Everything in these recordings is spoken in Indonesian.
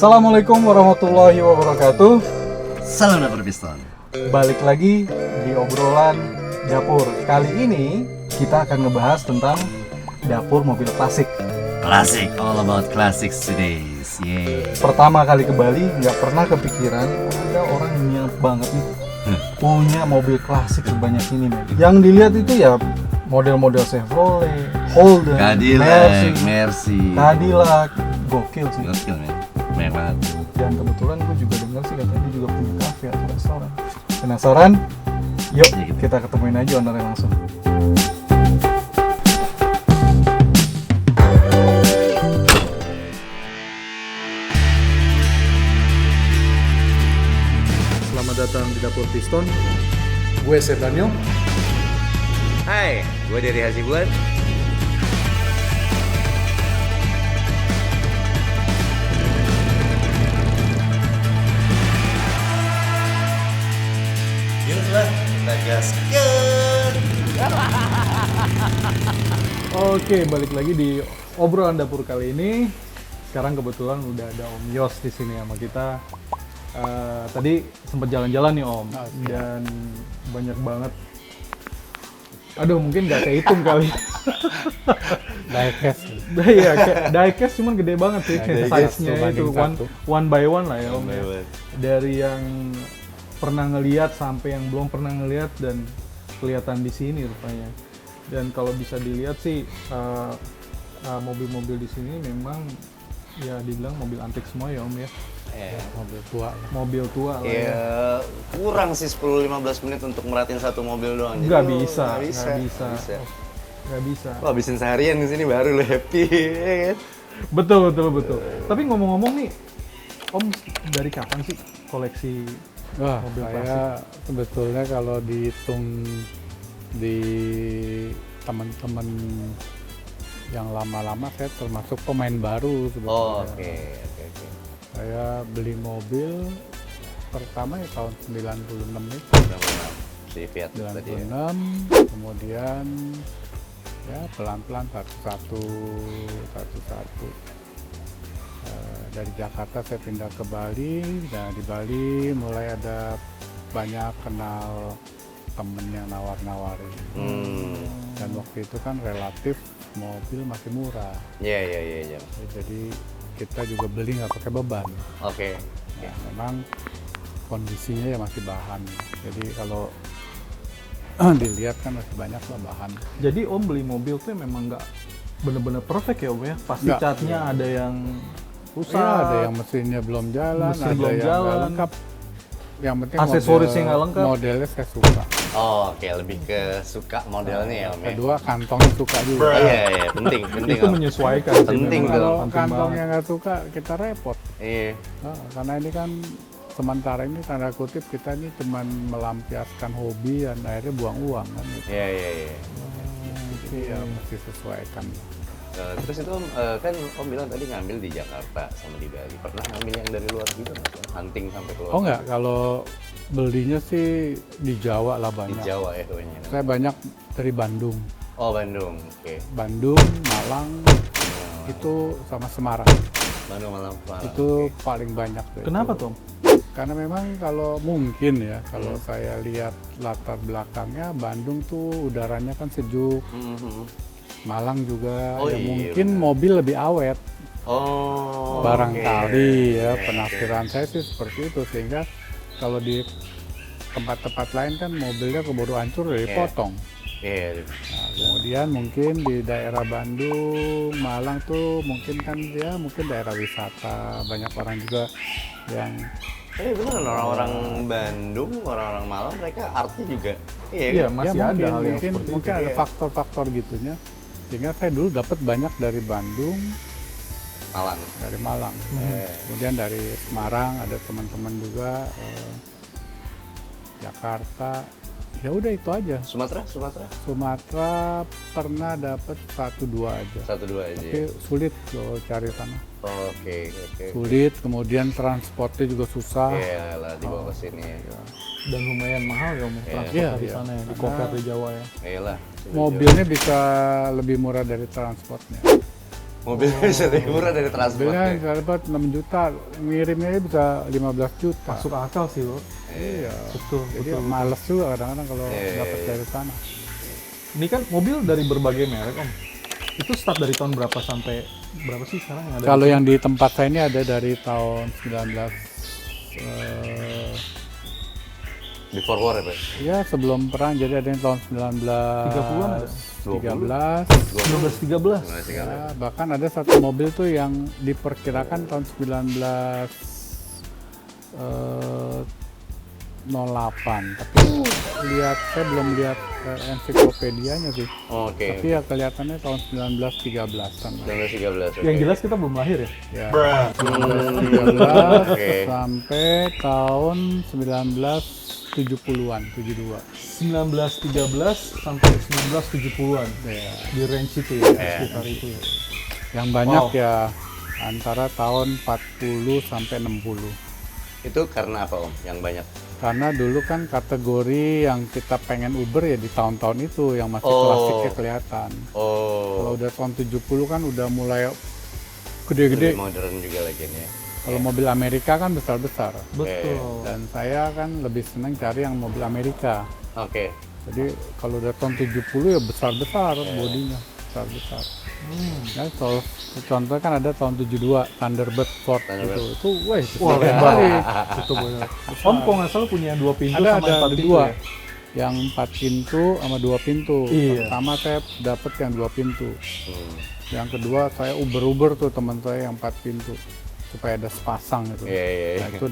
Assalamualaikum warahmatullahi wabarakatuh. Salam dapur piston. Balik lagi di obrolan dapur. Kali ini kita akan ngebahas tentang dapur mobil klasik. Klasik, all about classics today. Yeay. Pertama kali ke Bali nggak pernah kepikiran ada orang niat banget nih punya mobil klasik sebanyak ini, men. Yang dilihat itu ya model-model Chevrolet, Holden, Mercy. Cadillac, gokil sih. Gokil, men. Banyak banget. Dan kebetulan gue juga dengar sih katanya dia juga punya cafe atau restoran. Penasaran? Yuk kita ketemuin aja ownernya langsung. Selamat datang di Dapur Piston. Gue Chef Daniel. Hai, gue dari Hasibuan. Yuklah, kita gaskan. Oke, balik lagi di obrolan dapur kali ini. Sekarang kebetulan udah ada Om Yos di sini sama kita. Tadi sempat jalan-jalan nih Om, dan banyak banget. Aduh, mungkin nggak kehitung kali. Diecast. Iya, diecast cuman gede banget sih size-nya itu satu. one by one lah ya Om. One by one. Dari yang pernah ngelihat sampai yang belum pernah ngelihat dan kelihatan di sini rupanya. Dan kalau bisa dilihat sih mobil-mobil di sini memang ya dibilang mobil antik semua ya Om ya. Mobil tua. Mobil tua lah ya. Ya, kurang sih 10-15 menit untuk merhatiin satu mobil doang. Nggak Jadi lo bisa. Lo habisin seharian di sini baru lo happy, ya kan? Betul. Tapi ngomong-ngomong nih, Om dari kapan sih koleksi Wah, mobil saya sebetulnya kalau dihitung di teman-teman yang lama-lama, saya termasuk pemain baru sebetulnya. Oh, oke. Saya beli mobil pertama ya tahun 96 itu. Si Fiat tadi ya. 96, kemudian ya pelan-pelan satu-satu. Dari Jakarta saya pindah ke Bali. Nah di Bali mulai ada banyak kenal temen yang nawar-nawarin. Dan waktu itu kan relatif mobil masih murah. Iya. Jadi kita juga beli nggak pakai beban. Oke. Nah, memang kondisinya ya masih bahan. Jadi kalau dilihat kan masih banyak lah bahan. Jadi Om beli mobil tuh memang nggak bener-bener perfect ya Om ya? Pasti Nggak. catnya ada yang rusak, Ya, ada yang mesinnya belum jalan, mesin ada belum yang jalan. nggak lengkap. Yang penting Aksesorisnya nggak lengkap. Modelnya saya suka. Oh, oke, lebih ke suka modelnya ya, Om ya. Kedua kantongnya suka juga. Oh, iya, penting. itu Om. menyesuaikan sih Penting memang. tuh. Kalau Penting kantongnya banget. nggak suka kita repot. Iya. Nah, karena ini kan sementara ini tanda kutip kita ini cuma melampiaskan hobi dan akhirnya buang uang kan. Gitu. Iya. Jadi ya mesti sesuaikan. Terus itu Om, kan Om bilang tadi ngambil di Jakarta sama di Bali. Pernah ngambil yang dari luar juga nggak? Hunting sampai keluar? Oh enggak, kalau belinya sih di Jawa lah Di banyak. Jawa ya tuanya. Saya banyak dari Bandung. Oh, Bandung. Oke. Bandung, Malang, itu sama Semarang. Bandung Malang. Itu paling banyak. Kenapa itu. tuh Om? Karena memang kalau mungkin ya, kalau saya lihat latar belakangnya, Bandung tuh udaranya kan sejuk. Malang juga, Oh, ya iya, mungkin benar. mobil lebih awet. Oh. Barangkali ya, oke. penafsiran saya sih seperti itu. Sehingga kalau di tempat-tempat lain kan mobilnya keburu hancur dari Iya. potong. Iya. Nah, kemudian mungkin di daerah Bandung, Malang tuh mungkin kan ya mungkin daerah wisata, banyak orang juga yang Beneran orang-orang Bandung, orang-orang Malang mereka arti juga. Iya, Kan? masih ya, ada hal yang mungkin seperti mungkin itu. ada Iya. faktor-faktor gitunya. Sehingga saya dulu dapat banyak dari Bandung, Malang. dari Malang. Kemudian dari Semarang ada teman-teman juga, Jakarta. Ya udah itu aja. Sumatera? Sumatera pernah dapat 1-2 aja. 1-2 aja. Tapi sulit kalau cari sana. Oke. Sulit, kemudian transportnya juga susah. Iya lah dibawa ke sini. Dan lumayan mahal ya Om transport Iya, di iya. sana ya, di Karena compare di Jawa ya. Iya lah. Mobilnya bisa lebih murah dari transportnya. Mobilnya bisa lebih murah dari transport. Mobilnya ya? bisa dapat 6 juta, ngirimnya bisa 15 juta. Masuk akal sih lo. Iya. Betul, Jadi betul. males juga kadang-kadang kalau Iya. dapat dari sana. Ini kan mobil dari berbagai merek Om. Itu start dari tahun berapa sampai berapa sih sekarang yang ada? Kalau yang di tempat saya ini ada dari tahun 19 Before war ya, Pak? ya sebelum perang, jadi ada yang tahun 30-an ada? 1913. 1913. Ya, bahkan ada satu mobil tuh yang diperkirakan tahun 1908. Tapi saya belum lihat ensiklopedianya sih. Oke. Tapi ya kelihatannya tahun 1913-an. 1913. Yang jelas kita belum lahir ya. Ya, 1913 Oke. sampai tahun 1970-an, 72. 1913 sampai 1970-an. Ya. Di range itu ya, sekitar itu ya. Yang banyak Wow. ya antara tahun 40 sampai 60. Itu karena apa Om? Yang banyak? Karena dulu kan kategori yang kita pengen Uber ya di tahun-tahun itu yang masih Oh. klasiknya kelihatan. Kalau Oh. udah tahun 70 kan udah mulai gede-gede. Lebih modern juga lagi nih. Kalau mobil Amerika kan besar-besar. Betul. Dan saya kan lebih senang cari yang mobil Amerika. Oke. Jadi kalau udah tahun 70 ya besar-besar bodinya, besar-besar. Ya, contohnya kan ada tahun 72 Thunderbird Ford Thunderbird. itu wah itu Wah, besar lebar. sekali. Itu benar. Om kok nggak salah punya 2 pintu Ada sama 4 pintu dua. ya? Yang 4 pintu sama 2 pintu. Iya. Pertama saya dapet yang 2 pintu. Hmm. Yang kedua saya Uber tuh teman saya yang 4 pintu supaya ada sepasang gitu. Iya, iya, iya. Nah, itu,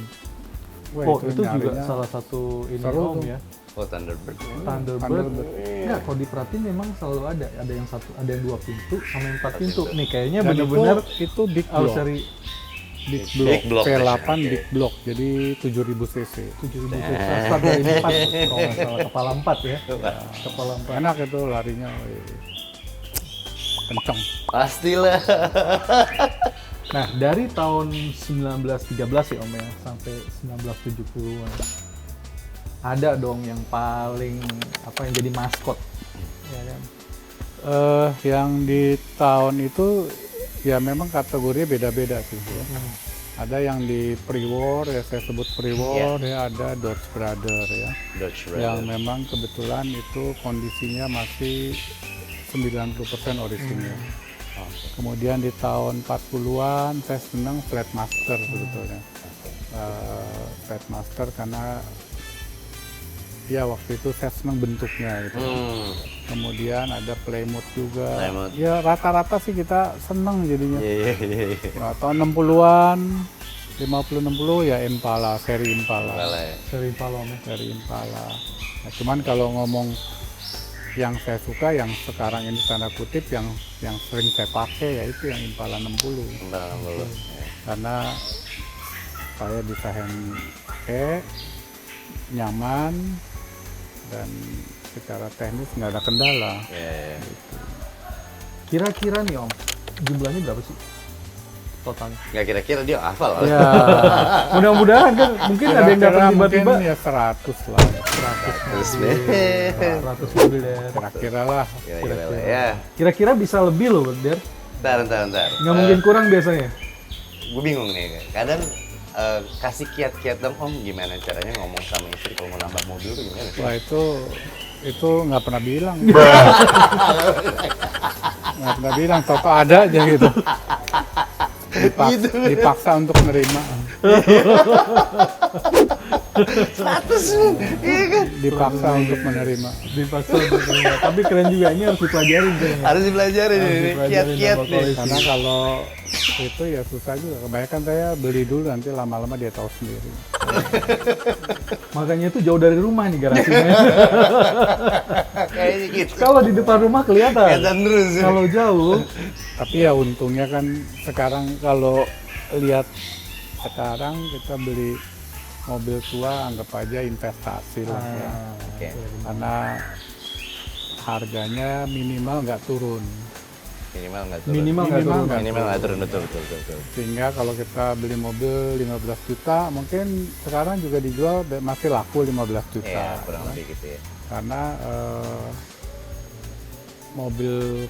wah, Oh, itu juga nyarinya salah satu ini seru Om tuh. ya. Oh, Thunderbird. Thunderbird. Thunderbird. Enggak, kalau diperhatiin memang selalu ada yang satu, ada yang 2 pintu sama yang 4 pintu. pintu. Nih kayaknya Dan benar-benar itu big harus block, cari big Big block, block V8 version, big block, jadi 7000 cc. 7.000 start dari 4 kalau nggak salah, kepala 4 ya. Kepala 4. Enak itu larinya, kenceng. Pastilah. Nah, dari tahun 1913 ya Om ya, sampai 1970-an. Ada dong yang paling yang jadi maskot. Ya kan? Yang di tahun itu ya memang kategorinya beda-beda sih. Ya. Ada yang di pre-war ya saya sebut pre-war ya, ada Dodge Brother ya. Dodge Yang Brother. memang kebetulan itu kondisinya masih 90% orisinil. Kemudian di tahun 40-an saya senang Flatmaster sebetulnya. Flatmaster karena ya waktu itu saya senang bentuknya gitu. Kemudian ada Plymouth juga. Plymouth. Ya rata-rata sih kita senang jadinya. Iya, iya, iya. Nah, tahun 60-an, 50-60 ya Impala, seri Impala. Impala ya. Seri Impala Om ya. Seri Impala. Nah, cuman kalau ngomong yang saya suka yang sekarang ini tanda kutip yang sering saya pakai yaitu yang Impala 60. Impala 60. Ya. Karena saya bisa hand pakai, nyaman, dan secara teknis nggak ada kendala. Ya, ya. Kira-kira nih Om, jumlahnya berapa sih totalnya? Nggak kira-kira dia hafal. Ya, Mudah-mudahan kan mungkin ada yang datang tiba-tiba. mungkin ya 100 lah. 100 100 mobil Der. Kira-kira lah. Kira-kira lah ya. Kira-kira bisa lebih loh Der. Ntar. Nggak mungkin kurang biasanya. Gue bingung nih. Kadang kasih kiat-kiat dong Om, gimana caranya ngomong sama istri kalau mau nambah mobil tuh gimana sih? Wah itu nggak pernah bilang. Nggak pernah bilang, toto ada aja gitu. Dipaksa untuk nerima. 100 iya kan? Dipaksa untuk menerima. Dipaksa untuk terima. Tapi keren juga, ini harus dipelajarin kayaknya. Harus dipelajarin ini dipelajarin kiat-kiat sama nih. polisi. Karena kalau itu ya susah juga. Kebanyakan saya beli dulu nanti lama-lama dia tahu sendiri. Makanya itu jauh dari rumah nih garasinya. Kayaknya gitu. Kalau di depan rumah kelihatan. Kelihatan terus. Kalau jauh, Tapi ya untungnya kan sekarang kalau lihat sekarang kita beli mobil tua anggap aja investasi lah ya. Oke. Karena harganya minimal nggak turun. Minimal nggak turun. minimal nggak Minimal turun. nggak Minimal nggak turun, betul. Sehingga kalau kita beli mobil 15 juta mungkin sekarang juga dijual masih laku 15 juta. Iya, kurang lebih gitu ya. Karena mobil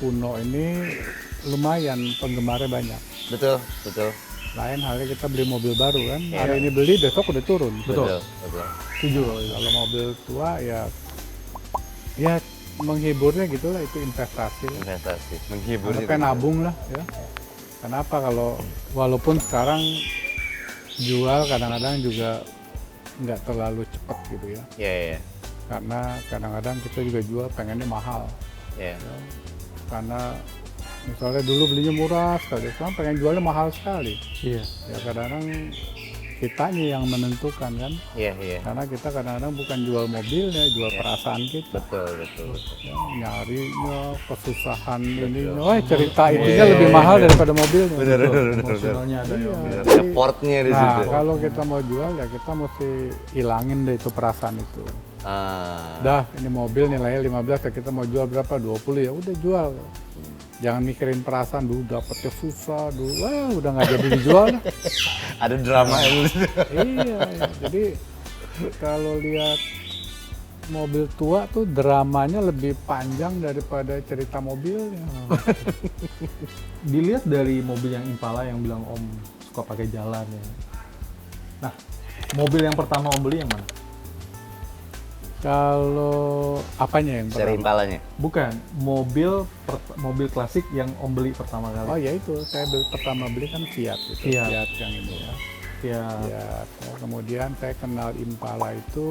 kuno ini lumayan penggemarnya banyak. Betul, betul. Lain halnya kita beli mobil baru kan, Iya. hari ini beli besok udah turun. Betul. Betul. Setuju kalau itu. Kalau mobil tua ya menghiburnya gitulah, itu investasi lah. Investasi, menghibur Karena pengen nabung lah ya. Kenapa kalau walaupun sekarang jual kadang-kadang juga nggak terlalu cepat gitu ya. Iya. Karena kadang-kadang kita juga jual pengennya mahal. Iya. Ya. Karena misalnya dulu belinya murah sekali, sekarang pengen jualnya mahal sekali. Iya. Ya kadang-kadang kitanya yang menentukan kan. Iya. Karena kita kadang-kadang bukan jual mobilnya, jual perasaan kita. Betul. Ya, nyarinya, kesusahan ininya, cerita itunya lebih mahal daripada mobilnya. Bener. Emosionalnya ada ya. Iya. Effortnya di Nah, situ. kalau kita mau jual ya kita mesti hilangin deh itu perasaan itu. Dah, ini mobil nilainya 15, ya kita mau jual berapa? 20, ya udah jual. Jangan mikirin perasaan dulu, dapetnya susah dulu, wah udah nggak jadi dijual. Ada drama yang Iya, jadi kalau lihat mobil tua tuh dramanya lebih panjang daripada cerita mobilnya. Dilihat dari mobil yang Impala yang bilang Om suka pakai jalan ya. Nah, mobil yang pertama Om beli yang mana? Kalau apanya yang dari pertama? impalanya. Bukan, mobil klasik yang Om beli pertama kali. Oh ya itu, saya pertama beli kan Fiat itu. Fiat. Fiat yang ini ya. Ya. Fiat. Ya, kemudian saya kenal Impala itu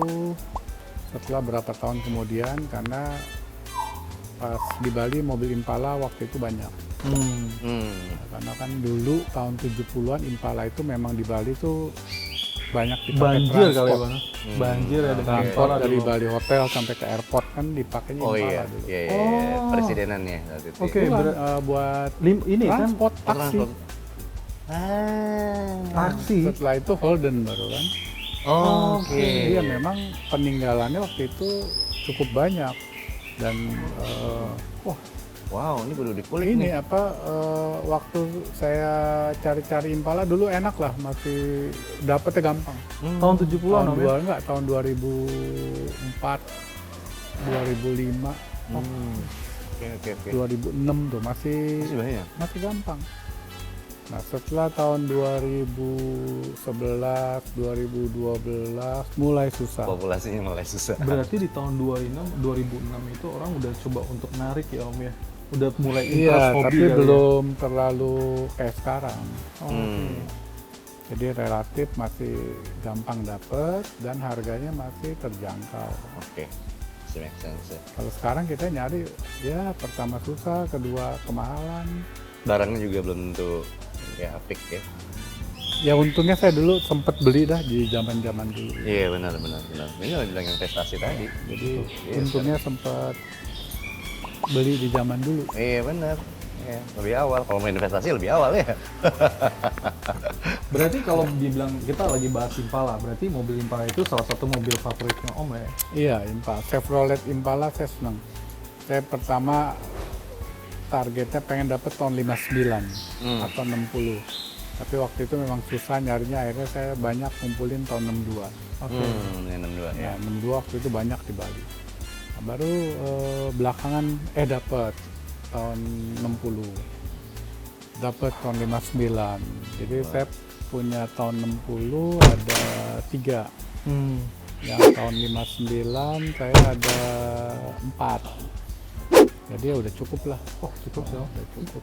setelah berapa tahun kemudian, karena pas di Bali mobil Impala waktu itu banyak. Karena kan dulu tahun 70-an Impala itu memang di Bali tuh banyak dipakai Banjir kali ya transport. Bang. Banjir ya dengan Transport Impala dari dulu. Bali Hotel sampai ke airport kan dipakainya Oh Impala iya. dulu. Iya. Oh. Presidenannya waktu itu. Oke. Bukan, ber- buat Ini kan transport taksi. Transport. taksi. Setelah itu Holden baru kan. Oke. Iya memang peninggalannya waktu itu cukup banyak dan Wow, ini perlu dikulik ini nih. waktu saya cari-cari Impala dulu enak lah, masih dapetnya gampang. Tahun 70-an Om ya. Tahun 2004, 2005, Oke. 2006 tuh masih Masih banyak. gampang. Nah setelah tahun 2011, 2012 mulai susah. Populasinya mulai susah. Berarti di tahun 2006 itu orang udah coba untuk narik ya Om ya. Udah mulai Iya, interest hobi tapi kali ya. belum terlalu kayak sekarang. Hmm. Jadi relatif masih gampang dapet dan harganya masih terjangkau. Oke. Masih make sense ya. Kalau sekarang kita nyari ya pertama susah, kedua kemahalan. Barangnya juga belum tentu ya apik ya. Ya untungnya saya dulu sempet beli dah di zaman-zaman dulu. Iya benar. Ini lagi bilang investasi tadi. Jadi Iya, untungnya sempet beli di zaman dulu. Iya benar. Ya, lebih awal. Kalau mau investasi lebih awal ya. Berarti kalau dibilang kita lagi bahas Impala, berarti mobil Impala itu salah satu mobil favoritnya Om ya. Iya, Impala. Chevrolet Impala saya senang. Saya pertama targetnya pengen dapet tahun 59 atau 60. Tapi waktu itu memang susah nyarinya, akhirnya saya banyak kumpulin tahun 62. Yang 62 ya. Ya, 62 waktu itu banyak di Bali. Nah, baru belakangan dapet tahun 60. Dapet tahun 59. Jadi saya punya tahun 60 ada 3. Yang tahun 59 saya ada 4. Jadi ya udah cukup lah. Oh cukup sih Om. Udah cukup.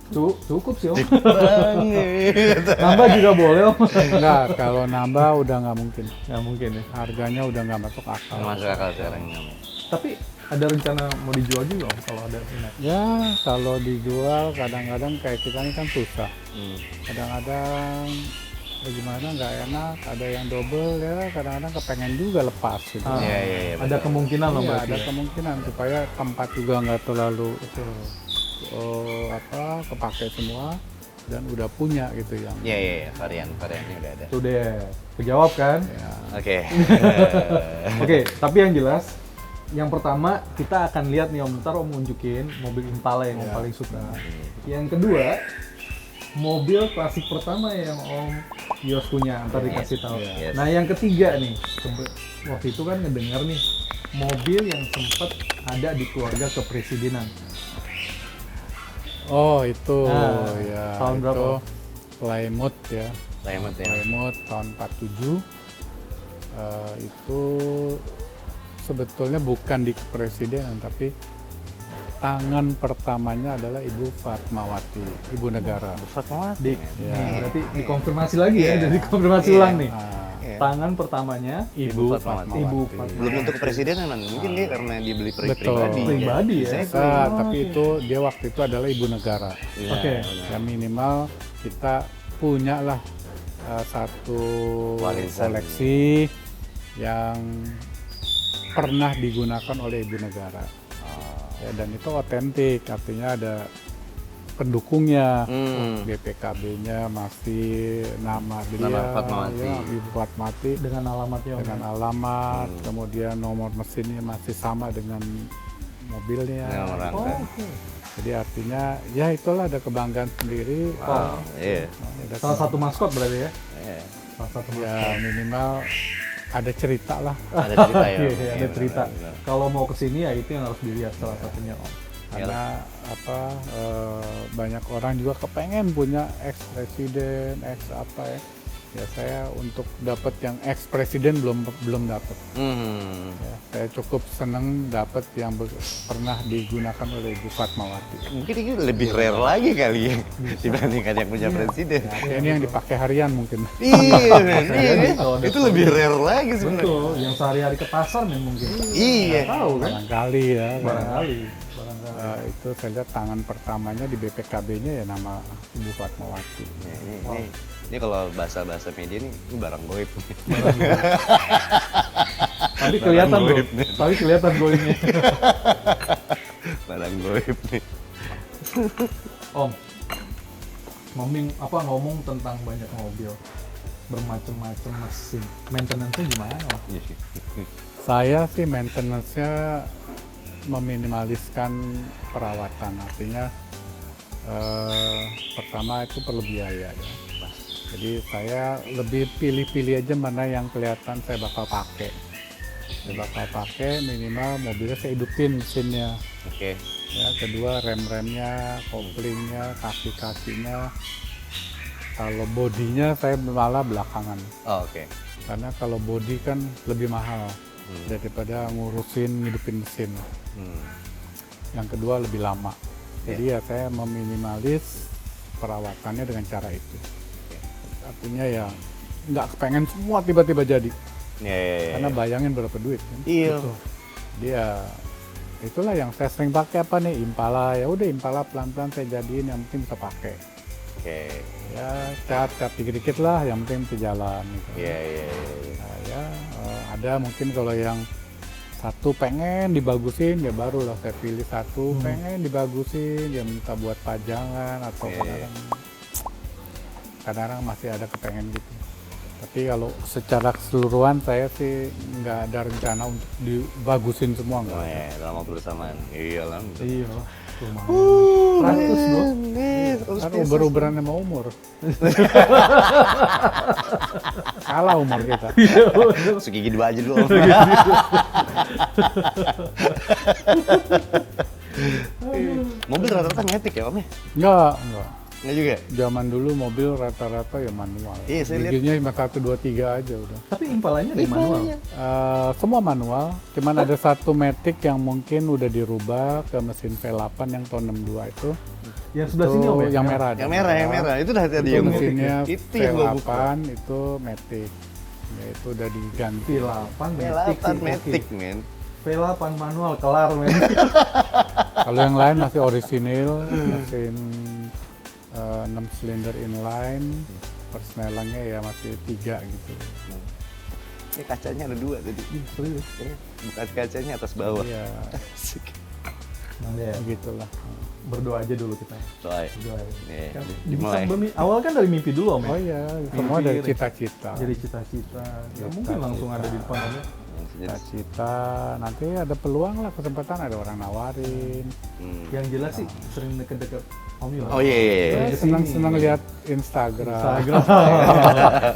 Cukup sih Om. Banget. Nambah juga boleh Om. Enggak, kalau nambah udah nggak mungkin. Ya mungkin ya. Harganya udah nggak masuk akal. Masuk akal sekarang ini. Tapi ada rencana mau dijual juga Om kalau ada minat. Ya, kalau dijual kadang-kadang kayak kita ini kan susah. Kadang-kadang ya gimana nggak enak, ada yang double ya, kadang-kadang kepengen juga lepas gitu. Ah, Iya, ada kemungkinan loh Iya, berarti. ada ya. kemungkinan supaya tempat juga nggak terlalu kepake semua dan udah punya gitu yang. Iya. Variannya udah ada. Tuh deh, kejawab kan? Ya, Oke. Oke, tapi yang jelas, yang pertama kita akan lihat nih Om, ntar Om nunjukin mobil Impala yang Om paling suka. Yang kedua, mobil klasik pertama yang Om Yos punya, ntar dikasih tahu. Yes. Nah yang ketiga nih, waktu itu kan ngedengar nih, mobil yang sempat ada di keluarga kepresidenan. Oh itu Nah, ya tahun itu berapa? Plymouth ya. Plymouth ya. Plymouth tahun 47. Itu sebetulnya bukan di kepresidenan tapi tangan pertamanya adalah Ibu Fatmawati, Ibu Negara. Fatmawati. Ya. Nih, berarti dikonfirmasi lagi ya, Iya. jadi konfirmasi Iya. ulang nih. Nah, Tangan pertamanya Ibu Fatmawati. Fatmawati. Ibu Fatmawati. Belum tentu kepresidenan, mungkin dia karena dia beli Betul. pribadi. Pribadi ya? Biasanya Bisa, tapi itu dia waktu itu adalah Ibu Negara. Iya, Oke. benar. Ya minimal kita punya lah satu Warisan. koleksi yang pernah digunakan oleh Ibu Negara. Ya, dan itu otentik, artinya ada pendukungnya. BPKB-nya masih nama dia, Nama Fatmawati. ya, Ibu Fatmawati Dengan alamatnya Om. dengan alamat, kemudian nomor mesinnya masih sama dengan mobilnya. Nomor Oh, rangka. oke. Jadi artinya ya itulah ada kebanggaan sendiri. Wow, iya. Ada Salah satu maskot berarti ya? Iya. Salah satu maskot. ya minimal ada cerita lah. Ada cerita ya. Iya, Om? iya, ada Iya, cerita. benar. Kalau mau kesini ya itu yang harus dilihat salah satunya Om. Karena banyak orang juga kepengen punya ex presiden, ex apa ya. Ya saya untuk dapat yang ex presiden belum dapat. Ya, saya cukup seneng dapat yang pernah digunakan oleh Ibu Fatmawati. Mungkin ini lebih rare lagi kali ya dibandingkan yang punya presiden. Ya, ini yang dipakai harian mungkin. Iya, men. Iya, Jadi kan? kalau ada Itu lebih rare lagi sebenarnya. Betul, yang sehari-hari ke pasar men mungkin. Iya. Tahu kan? Barangkali ya. Barangkali. Itu saya lihat tangan pertamanya di BPKB-nya ya nama Ibu Fatmawati. Ini kalau bahasa media ini barang goib. Tapi kelihatan Barang tuh. goib nih. Tapi kelihatan goibnya. Barang goib nih. Om, ngomong tentang banyak mobil, bermacam-macam mesin. Maintenance-nya gimana Om? Saya sih maintenance-nya meminimaliskan perawatan, artinya pertama itu perlu biaya ya. Jadi saya lebih pilih-pilih aja mana yang kelihatan saya bakal pakai. Saya bakal pakai minimal mobilnya saya hidupin mesinnya. Oke. Ya, kedua rem-remnya, koplingnya, kaki-kakinya. Kalau bodinya saya malah belakangan. Oh, oke. Karena kalau body kan lebih mahal daripada ngurusin ngidupin mesin. Yang kedua lebih lama. Jadi ya saya meminimalis perawatannya dengan cara itu. Artinya ya nggak kepengen semua tiba-tiba jadi. Iya. Karena bayangin berapa duit kan. Iya. Dia itulah yang saya sering pakai apa nih Impala, ya udah Impala pelan-pelan saya jadiin yang penting bisa pakai. Oke. Ya cat dikit-dikit lah yang penting bisa jalan gitu. Iya. Nah, ya ada mungkin kalau yang satu pengen dibagusin ya barulah saya pilih satu pengen dibagusin ya minta buat pajangan atau kadang-kadang masih ada kepengen gitu. Tapi kalau secara keseluruhan saya sih nggak ada rencana untuk dibagusin semua Oh nggak. ya, dalam waktu bersamaan. Iya lah. Iya, lumayan. Praktis bro. Kan uber-uberan sama umur. Kalah umur kita. Segigi dua aja dulu. Om. Mobil rata-rata metik ya Om ya? Enggak. Enggak juga? Zaman dulu mobil rata-rata ya manual. Iya, saya lihat. Giginya cuma 1, 2, 3 aja udah. Tapi impalanya di manual. Semua manual, cuman ada satu Matic yang mungkin udah dirubah ke mesin V8 yang tahun 62 itu. Yang sebelah sini Om ya? yang merah. Yang merah. Itu dah tadi Itu yang mesinnya Itu yang gua buka. V8 itu Matic. Ya, itu udah diganti. V8 Matic V8 sih, metik oke. men. V8 manual kelar men. Kalau yang lain masih orisinil, mesin 6 silinder inline, persnelangnya ya masih 3 gitu. Ini kacanya ada 2 tadi. Serius. Bukan kacanya atas bawah. Iya, Asik. Nah, ya. begitulah. Berdoa aja dulu kita. Doa. Berdoa. Nih, Kan, dimulai. awal kan dari mimpi dulu Om ya? Oh iya, semua dari cita-cita. Jadi cita-cita. Nggak mungkin langsung ada di depan Om ya? Cita-cita, nanti ada peluang lah, kesempatan ada orang nawarin. Yang jelas sih sering deket-deket Om Yul. Oh iya. Saya senang-senang lihat Instagram.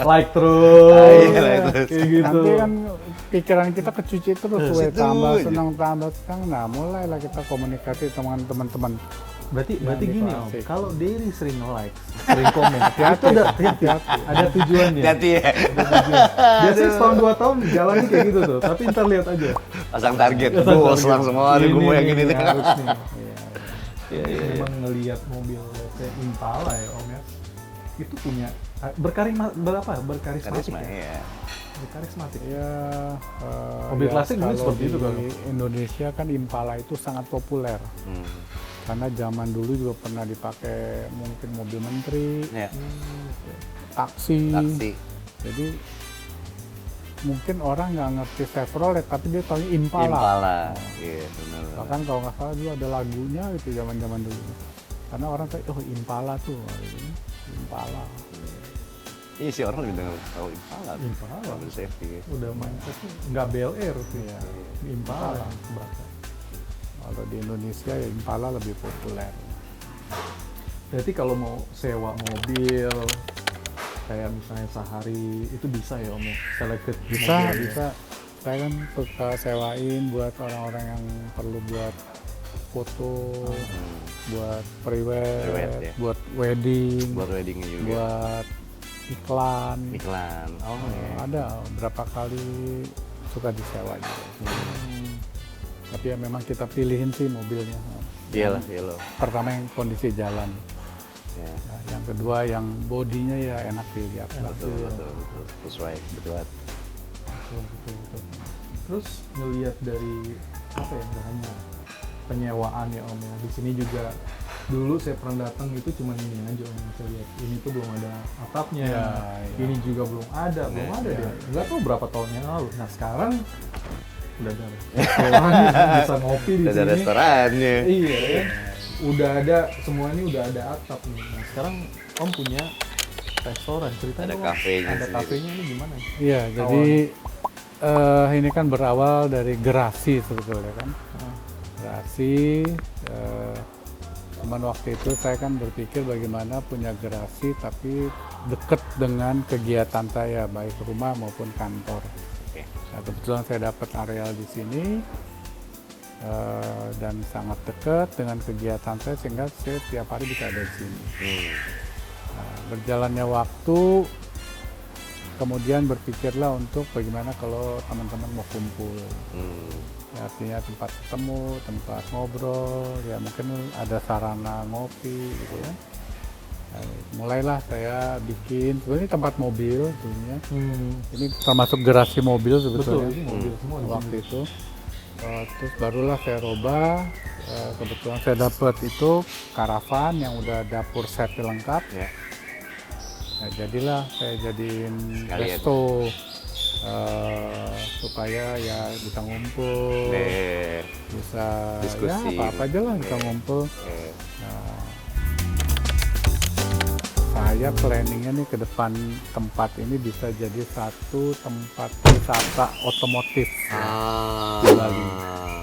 Like terus. Iya, like terus. Kayak gitu. Nanti kan pikiran kita kecuci terus, Terus itu tambah aja. senang tambah senang. Nah, mulailah kita komunikasi dengan teman-teman Berarti Yang gini Om, klasik. kalau Derry sering like, sering komen, Hati-hati, itu hati-hati. ada tujuannya. Hati ya. Biasanya setahun 2 tahun jalannya kayak gitu tuh, tapi ntar lihat aja. Pasang target, Pasang bos target. langsung ada gue yang ini nih. harus nih. Iya, iya, iya. Memang ngelihat mobil kayak Impala ya Om ya, itu punya berkarismatik Karisma, ya. ya. Berkarismatik. Ya, Mobil klasik dulu kalau seperti itu kan? di Indonesia kan Impala itu sangat populer. Karena zaman dulu juga pernah dipakai mungkin mobil menteri, Ya. taksi. Taksi. Jadi mungkin orang nggak ngerti Chevrolet, tapi dia tahu Impala. Impala. Iya, benar. Bahkan kalau nggak salah dulu ada lagunya itu zaman-zaman dulu. Karena orang tahu, oh Impala tuh, Impala. Iya sih, orang lebih dengar tahu Impala. Impala. Mobil safety. Udah mindsetnya nggak Bel Air sih. Iya. Impala. Berasa. Kalau di Indonesia ya Impala lebih populer. Berarti kalau mau sewa mobil kayak misalnya sehari itu bisa ya Om ya? Selected Bisa, mobil ya? bisa. Saya kan suka sewain buat orang-orang yang perlu buat foto, buat Prewed, prewed, ya. buat wedding, Buat weddingnya juga. buat iklan. Iklan. Oh, iya. Ada berapa kali suka disewa juga. Tapi ya memang kita pilihin sih mobilnya. Iyalah, iyalah. Pertama yang kondisi jalan. Ya. Nah, yang kedua yang bodinya ya enak dilihat. Betul, betul, betul. Sesuai, betul. Betul. Terus ngelihat dari apa ya, nggak hanya penyewaan ya Om ya, di sini juga dulu saya pernah datang itu cuma ini aja Om, saya lihat ini tuh belum ada atapnya, Ya, ya. ini juga belum ada Ya. dia, nggak tahu berapa tahun yang lalu. Nah sekarang udah ada restoran, bisa ngopi di Udah ada sini. restorannya. Iya, ya. Udah ada semua ini, udah ada atap nih. Nah sekarang Om punya restoran, ceritanya Ada Om, kafenya ada sendiri. kafenya ini gimana? Iya, jadi ini kan berawal dari gerasi sebetulnya kan. Gerasi, cuman waktu itu saya kan berpikir bagaimana punya gerasi tapi deket dengan kegiatan saya, baik rumah maupun kantor. Oke. Nah, kebetulan saya dapat areal di sini dan sangat dekat dengan kegiatan saya sehingga saya tiap hari bisa ada di sini. Nah, berjalannya waktu, kemudian berpikirlah untuk bagaimana kalau teman-teman mau kumpul. Ya, artinya tempat ketemu, tempat ngobrol, ya mungkin ada sarana ngopi gitu ya. Nah, mulailah saya bikin, sebenarnya tempat mobil sebenarnya. Ini termasuk garasi mobil sebetulnya. Betul, ini mobil semua di waktu itu. Terus barulah saya robah, kebetulan saya dapat itu karavan yang udah dapur set lengkap. Ya. Nah, jadilah saya jadiin Sekalian. resto supaya ya bisa ngumpul, Nih. bisa Diskusi. ya apa aja lah bisa Oke. ngumpul. Oke. Nah, saya planningnya nih ke depan tempat ini bisa jadi satu tempat wisata otomotif. Ah, Di Bali.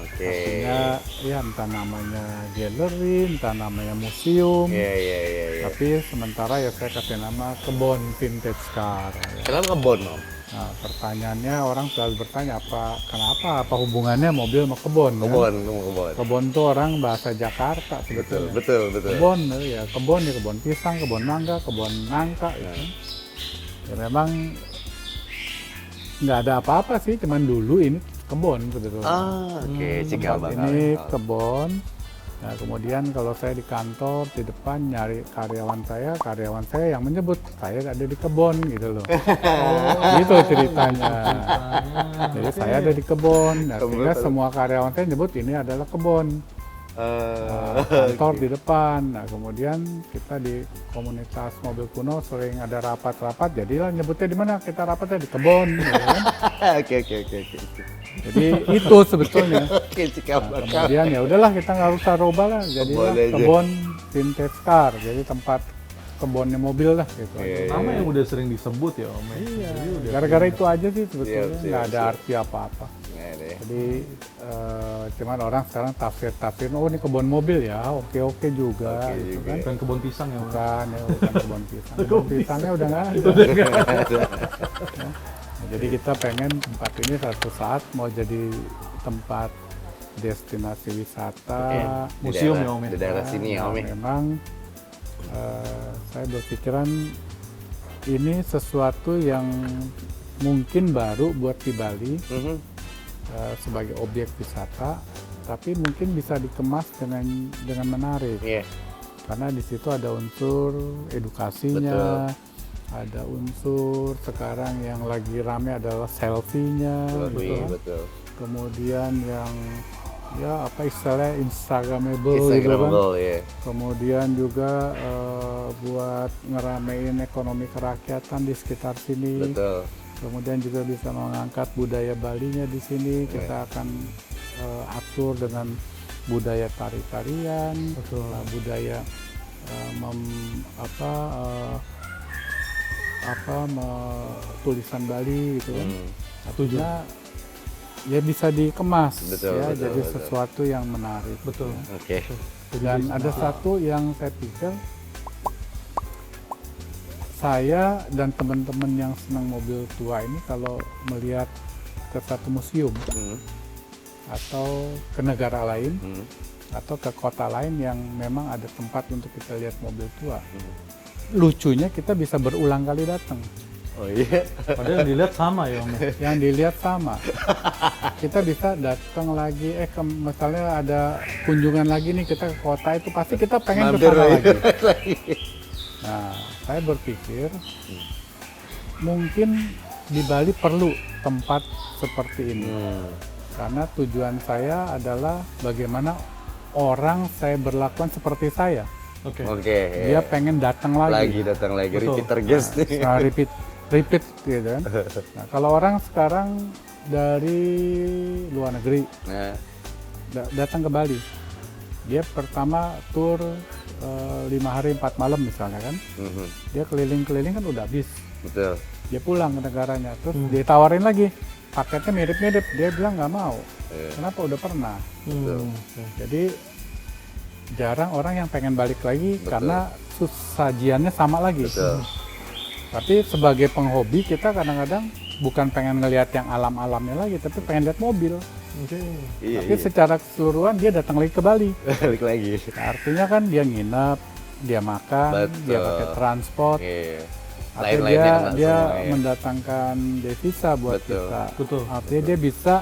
Oke. Artinya ya entah namanya galeri, entah namanya museum. Iya, iya, iya, iya. Tapi sementara ya saya kasih nama kebun vintage car. Ya. Kenapa kebon, Om? Nah, pertanyaannya orang selalu bertanya apa hubungannya mobil sama kebun? kan? Kebon, kamu kebon. Kebun tuh orang bahasa Jakarta Betul, sebetulnya. betul, betul. Kebun ya kebun pisang, kebun mangga, kebun nangka. Gitu. Ya memang nggak ada apa-apa sih, cuman dulu ini kebun sebetulnya. Ah, oke, cikal Tempat bakal. ini kebun. Nah, kemudian kalau saya di kantor di depan nyari karyawan saya yang menyebut saya ada di kebun gitu loh. Gitu ceritanya. Jadi saya ada di kebun. Nah, sehingga semua karyawan saya nyebut ini adalah kebun. Kantor di depan. Nah, kemudian kita di komunitas mobil kuno sering ada rapat-rapat. Jadilah nyebutnya di mana? Kita rapatnya di kebun. Gitu kan? Oke. Jadi itu sebetulnya. Oke, cikal Nah, bakal. kemudian ya udahlah kita nggak usah robah lah, jadilah Kebun aja. kebun vintage car, jadi tempat kebunnya mobil lah gitu. Iya, Nama yang udah sering disebut ya Om. Iya. Jadi udah Gara-gara itu aja sih sebetulnya, Siap, nggak ada siap. arti apa-apa. Nggak ada ya. Jadi cuman orang sekarang tafsir, oh ini kebun mobil ya, oke juga, Oke gitu juga. kan. bukan kebun pisang ya Om. Bukan kebun pisang. Kebun pisangnya udah nggak ada. Nah, jadi kita pengen tempat ini satu saat mau jadi tempat destinasi wisata. Oke. Museum ya, Om, ya? Di daerah sini ya Om. Nah, ya? memang saya berpikiran ini sesuatu yang mungkin baru buat di Bali Mhm. sebagai objek wisata, tapi mungkin bisa dikemas dengan menarik. Iya. Karena di situ ada unsur edukasinya, ada unsur sekarang yang lagi rame adalah selfie-nya, gitu Wih, kan. betul. Kemudian yang ya apa istilahnya Instagramable, gitu kan. Instagramable ya. Kemudian juga buat ngeramein ekonomi kerakyatan di sekitar sini. Betul. Kemudian juga bisa mengangkat budaya Balinya di sini. Kita akan atur dengan budaya tari-tarian, budaya tulisan Bali gitu kan. Artinya ya bisa dikemas Betul, ya betul, jadi betul. sesuatu yang menarik. Betul. Oke. Dan ada satu yang saya pikir, saya dan teman-teman yang senang mobil tua ini kalau melihat ke satu museum Hmm. atau ke negara lain Hmm. atau ke kota lain yang memang ada tempat untuk kita lihat mobil tua, Hmm. lucunya kita bisa berulang kali datang. Oh iya. Padahal yang dilihat sama ya, Om. Yang dilihat sama. Kita bisa datang lagi, misalnya ada kunjungan lagi nih kita ke kota itu, pasti kita pengen ke Mampir sana lagi. lagi. Nah, saya berpikir mungkin di Bali perlu tempat seperti ini. Karena tujuan saya adalah bagaimana orang saya berlakuan seperti saya. Oke. Oke. Dia pengen datang lagi. datang lagi. Betul. Repeater guest nih. Nah, repeat gitu kan. Nah, kalau orang sekarang dari luar negeri Nah, datang ke Bali, dia pertama tur 5 hari 4 malam misalnya kan, mhm. dia keliling-keliling kan udah habis, Betul. dia pulang ke negaranya, terus ditawarin lagi paketnya mirip-mirip, dia bilang nggak mau. Iya. Kenapa? Udah pernah. Hmm. Jadi jarang orang yang pengen balik lagi Betul. karena sajiannya sama lagi. Betul. Tapi sebagai penghobi kita kadang-kadang bukan pengen ngelihat yang alam-alamnya lagi, tapi pengen lihat mobil. Oke. Iya, Tapi secara keseluruhan dia datang lagi ke Bali. Balik lagi. Nah, artinya kan dia nginep, dia makan, Betul. dia pakai transport, Iya. atau Lain-lainnya dia kena dia semua, ya. mendatangkan devisa buat Betul. kita. Betul. Artinya dia bisa,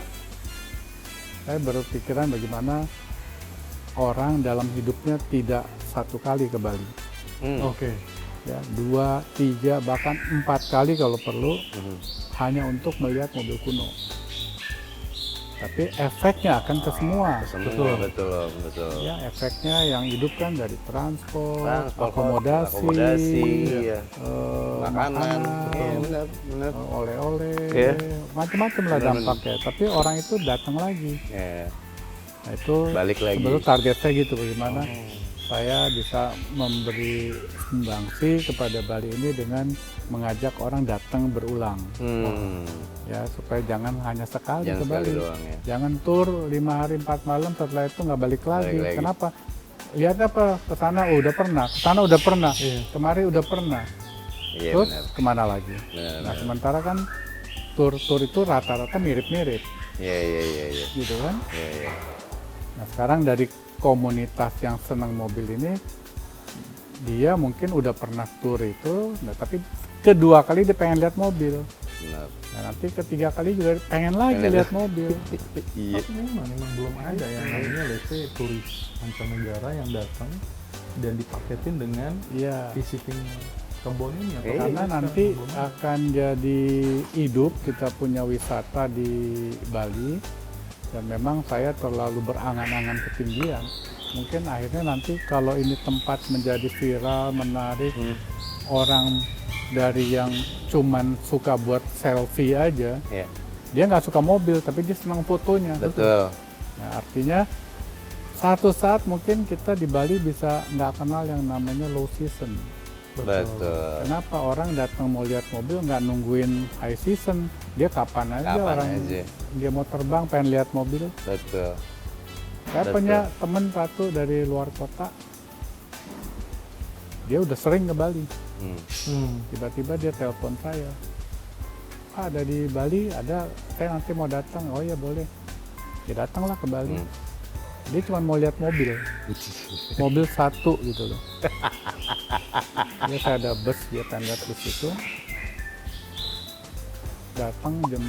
saya berpikiran bagaimana orang dalam hidupnya tidak satu kali ke Bali, Hmm. Oke. ya 2, 3, bahkan 4 kali kalau perlu, Mhm. hanya untuk melihat mobil kuno. Tapi efeknya akan ke semua. Semua, betul, betul. Ya, efeknya yang hidup kan dari transport, Transport, akomodasi, iya. Makanan. Iya, benar, benar. oleh-oleh, Iya. macam-macam lah Benar, dampaknya. Tapi orang itu datang lagi. Iya. Nah, itu Balik lagi. sebetulnya target saya gitu, bagaimana saya bisa memberi sumbangsi kepada Bali ini dengan mengajak orang datang berulang. Hmm. Ya, supaya jangan hanya sekali Jangan ke sekali Bali. doang ya. Jangan tur 5 hari 4 malam, setelah itu nggak balik lagi. Balik lagi. Kenapa? Lihat apa? Ke sana udah pernah, ke sana udah pernah, Iya. kemari udah pernah. Iya, Terus benar. kemana lagi? Benar, Nah, benar. sementara kan tur-tur itu rata-rata mirip-mirip, Iya, iya, iya, iya. gitu kan? Iya, iya. Nah, sekarang dari komunitas yang senang mobil ini, dia mungkin udah pernah tur itu, nah, tapi kedua kali dia pengen lihat mobil. Benar. Nah, nanti ketiga kali juga pengen lagi Pengen lihat mobil. Iya. Tapi memang belum ada yang namanya let's say turis mancanegara yang datang dan dipaketin dengan Iya. visiting kebun ini atau Iya. Karena wisata nanti kebun. akan jadi hidup, kita punya wisata di Bali, dan memang saya terlalu berangan-angan ketinggian. Mungkin akhirnya nanti kalau ini tempat menjadi viral, menarik, orang dari yang cuman suka buat selfie aja, Iya. dia nggak suka mobil, tapi dia senang fotonya. Betul. Nah, artinya satu saat mungkin kita di Bali bisa nggak kenal yang namanya low season. Betul. Kenapa orang datang mau lihat mobil nggak nungguin high season? Dia kapan aja Kapan orang aja. dia mau terbang pengen lihat mobil. Betul. Saya Betul. punya temen satu dari luar kota, dia udah sering ke Bali. Hmm. Tiba-tiba dia telepon saya, "Pak, ada di Bali, ada, saya nanti mau datang." "Oh ya boleh." dia datanglah ke Bali. Dia cuma mau lihat mobil satu gitu loh. Ini saya ada bus, dia pengen lihat bus itu. Datang jam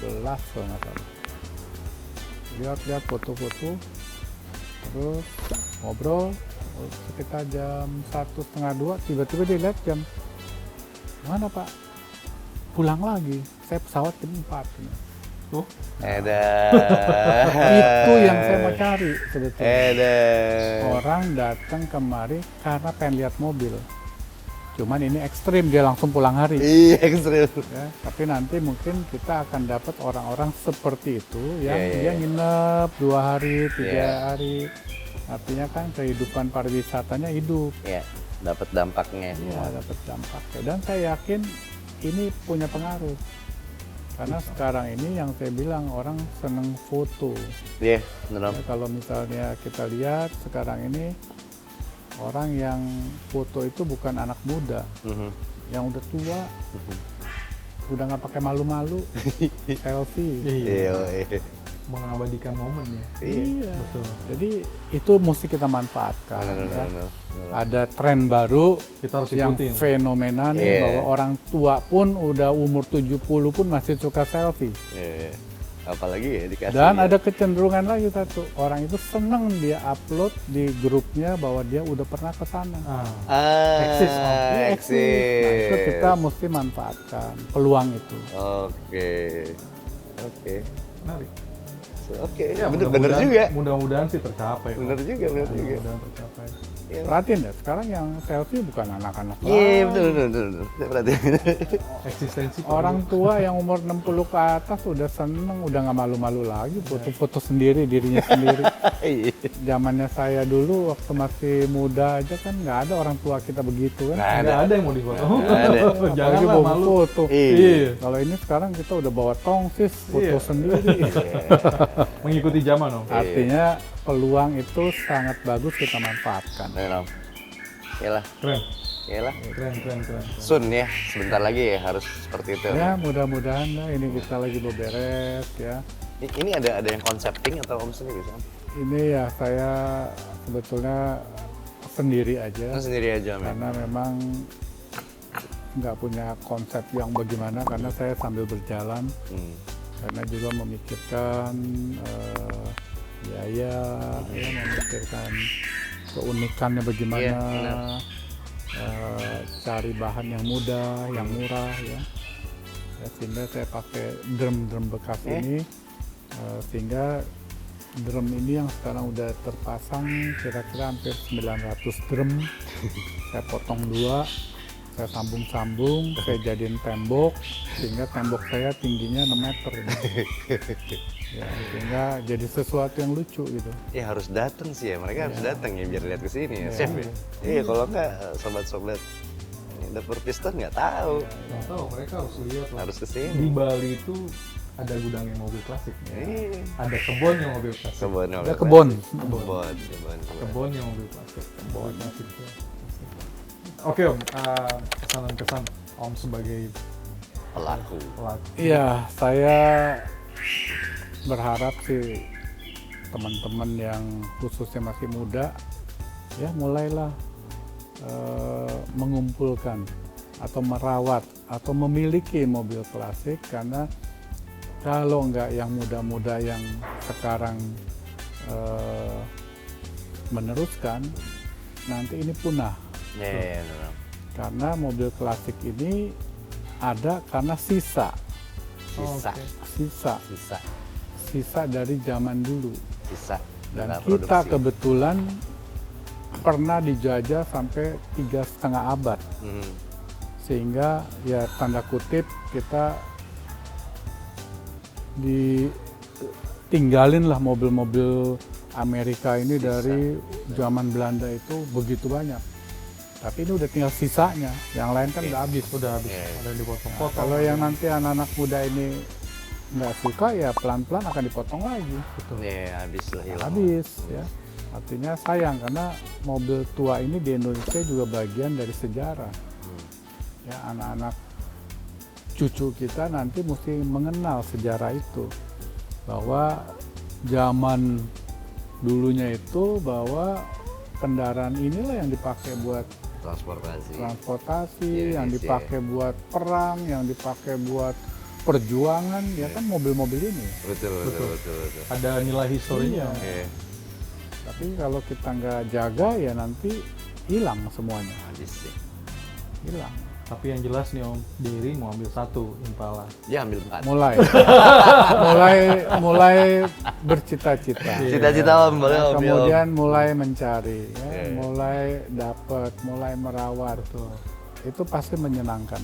11 kalau nggak salah. Lihat foto-foto, terus ngobrol sekitar jam 1:30, tiba-tiba dia lihat jam, mana Pak? Pulang lagi, saya pesawat jam 4. Tuh. Itu yang saya mau cari sebetulnya. Orang datang kemari karena pengen lihat mobil. Cuman ini ekstrim, dia langsung pulang hari. Iya, ekstrim. Ya, tapi nanti mungkin kita akan dapat orang-orang seperti itu yang dia nginep 2 hari, 3 hari. Artinya kan kehidupan pariwisatanya hidup. Iya, dapat dampaknya. Iya, dapat dampaknya. Dan saya yakin ini punya pengaruh. Karena sekarang ini yang saya bilang orang seneng foto. Iya, benar. Ya, kalau misalnya kita lihat sekarang ini orang yang foto itu bukan anak muda, yang udah tua, udah nggak pakai malu-malu, selfie. Iya. Mengabadikan momen ya. Iya, Betul. jadi itu mesti kita manfaatkan. Ya. Benar. Ada tren baru Kita harus yang ikutin. fenomena nih, bahwa orang tua pun udah umur 70 pun masih suka selfie. Iya. Apalagi ya dikasih. Dan ya. ada kecenderungan lagi satu, orang itu seneng dia upload di grupnya bahwa dia udah pernah ke sana. Eksis, Om. Dia eksis. Nah, itu kita mesti manfaatkan peluang itu. Oke. Menarik. Oke. Ya, Bener mudah-mudahan- juga. Mudah-mudahan sih tercapai. Bener juga. Mudah-mudahan tercapai. Perhatiin ya, sekarang yang selfie bukan anak-anak Iya, lagi. betul. Saya perhatiin. Eksistensi Orang tua yang umur 60 ke atas udah seneng, udah nggak malu-malu lagi foto-foto sendiri, dirinya sendiri. Iya. Zamannya saya dulu waktu masih muda aja kan nggak ada orang tua kita begitu kan. nggak ada yang mau difoto. ada. Apalagi Janganlah bawa malu. foto. Iya. Kalau ini sekarang kita udah bawa tongsis, foto Iya. sendiri. Mengikuti zaman, Om. Artinya peluang itu sangat bagus kita manfaatkan. Benar. Yalah. Keren. Keren. Sun ya, sebentar lagi ya harus seperti itu. Ya mudah-mudahan lah ini kita lagi beberes ya. Ini ada yang konsepting atau Om sendiri? Ini ya saya sebetulnya sendiri aja. Sendiri aja, men. Karena memang nggak punya konsep yang bagaimana, karena saya sambil berjalan, karena juga memikirkan biaya, ya, memikirkan keunikannya bagaimana, Iya, benar. cari bahan yang mudah, yang murah ya. Ya, sehingga saya pakai drum bekas ini, sehingga drum ini yang sekarang udah terpasang kira-kira hampir 900 drum. Saya potong 2, saya sambung-sambung, saya jadiin tembok, sehingga tembok saya tingginya 6 meter. Ya, sehingga jadi sesuatu yang lucu gitu. Ya harus datang sih ya, mereka harus datang ya biar lihat ke sini ya, chef ya. Iya, kalau enggak sobat-sobat dapur piston nggak tahu. Nggak tahu, mereka harus lihat lah. Harus ke Di sini. Bali itu ada gudangnya mobil klasik. Iya. Ada kebunnya mobil klasik. Ada kebun. Kebun yang mobil plastik. Kebun klasik. Oke, Om, kesan-kesan Om sebagai Pelaku. pelaku. Iya, saya berharap sih teman-teman yang khususnya masih muda ya mulailah mengumpulkan atau merawat atau memiliki mobil klasik, karena kalau nggak yang muda-muda yang sekarang meneruskan, nanti ini punah. Iya. Karena mobil klasik ini ada karena sisa dari zaman dulu. Dan kita kebetulan pernah dijajah sampai 3,5 abad. Sehingga ya tanda kutip kita ditinggalin lah mobil-mobil Amerika ini dari zaman Belanda itu begitu banyak. Tapi ini udah tinggal sisanya, yang lain kan udah habis. Ada yang dipotong-potong. Kalau yang nanti anak-anak muda ini nggak suka, ya pelan-pelan akan dipotong lagi. Iya, habis lah hilang. Habis ya. Artinya sayang, karena mobil tua ini di Indonesia juga bagian dari sejarah. Ya, anak-anak cucu kita nanti mesti mengenal sejarah itu. bahwa zaman dulunya itu bahwa kendaraan inilah yang dipakai buat transportasi, Di yang Indonesia. dipakai buat perang, yang dipakai buat perjuangan, ya kan mobil-mobil ini. Betul. Ada nilai historinya. Iya. Tapi kalau kita nggak jaga ya nanti hilang semuanya, Habis sih. hilang. Tapi yang jelas nih Om, Diri mau ambil satu Impala. Dia ambil 4. mulai bercita-cita. Cita-cita Om boleh Om. Kemudian mulai mencari, ya, Iya. mulai dapat, mulai merawat. Itu pasti menyenangkan.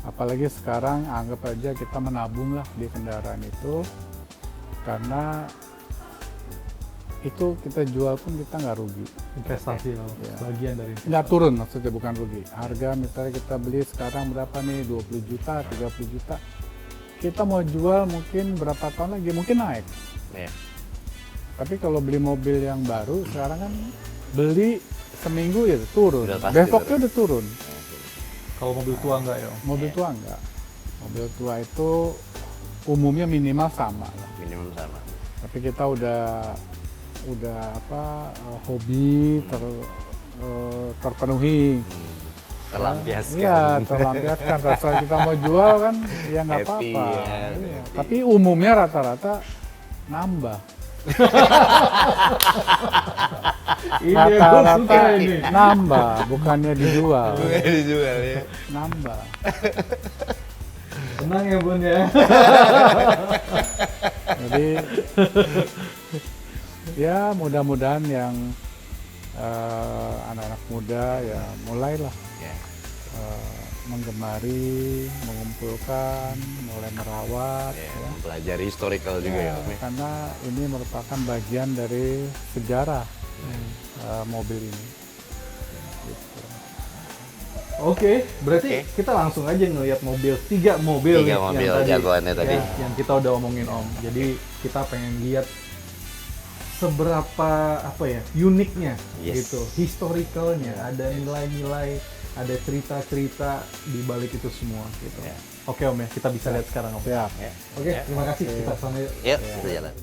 Apalagi sekarang anggap aja kita menabung lah di kendaraan itu, karena itu kita jual pun kita nggak rugi. Investasi Om, Iya. bagian dari Nggak turun maksudnya, bukan rugi. Harga misalnya kita beli sekarang berapa nih, 20 juta, 30 juta. Kita mau jual mungkin berapa tahun lagi, mungkin naik. Iya. Tapi kalau beli mobil yang baru, sekarang kan beli seminggu ya turun. Udah pasti Besoknya udah turun. Kalau mobil tua enggak ya Om? Mobil tua enggak. Mobil tua itu umumnya minimal sama lah. Minimum sama. Tapi kita udah hobi terpenuhi. Terlampiaskan. Iya, terlampiaskan. Rasa kita mau jual kan, ya nggak Happy, apa-apa. ya, Iya. happy. Tapi umumnya rata-rata nambah. Ini yang gue Rata-rata suka ini. nambah, bukannya dijual. Bukan dijual ya. Nambah. Tenang ya Bun ya. Jadi ya mudah-mudahan yang anak-anak muda ya mulailah Ya. menggemari, mengumpulkan, mulai merawat, Ya, ya. mempelajari historical juga ya Om. Karena ini merupakan bagian dari sejarah mobil ini. Gitu. Oke, berarti Oke. kita langsung aja ngelihat tiga mobil Tiga nih mobil yang jagoannya tadi. yang kita udah omongin Om. Jadi kita pengen lihat seberapa uniknya Yes. gitu, historicalnya, ada nilai-nilai, ada cerita-cerita di balik itu semua gitu. Ya. Oke Om ya, kita bisa lihat sekarang Om. Siap. Ya. Oke, terima kasih. Kita sampai Yuk, kita jalan.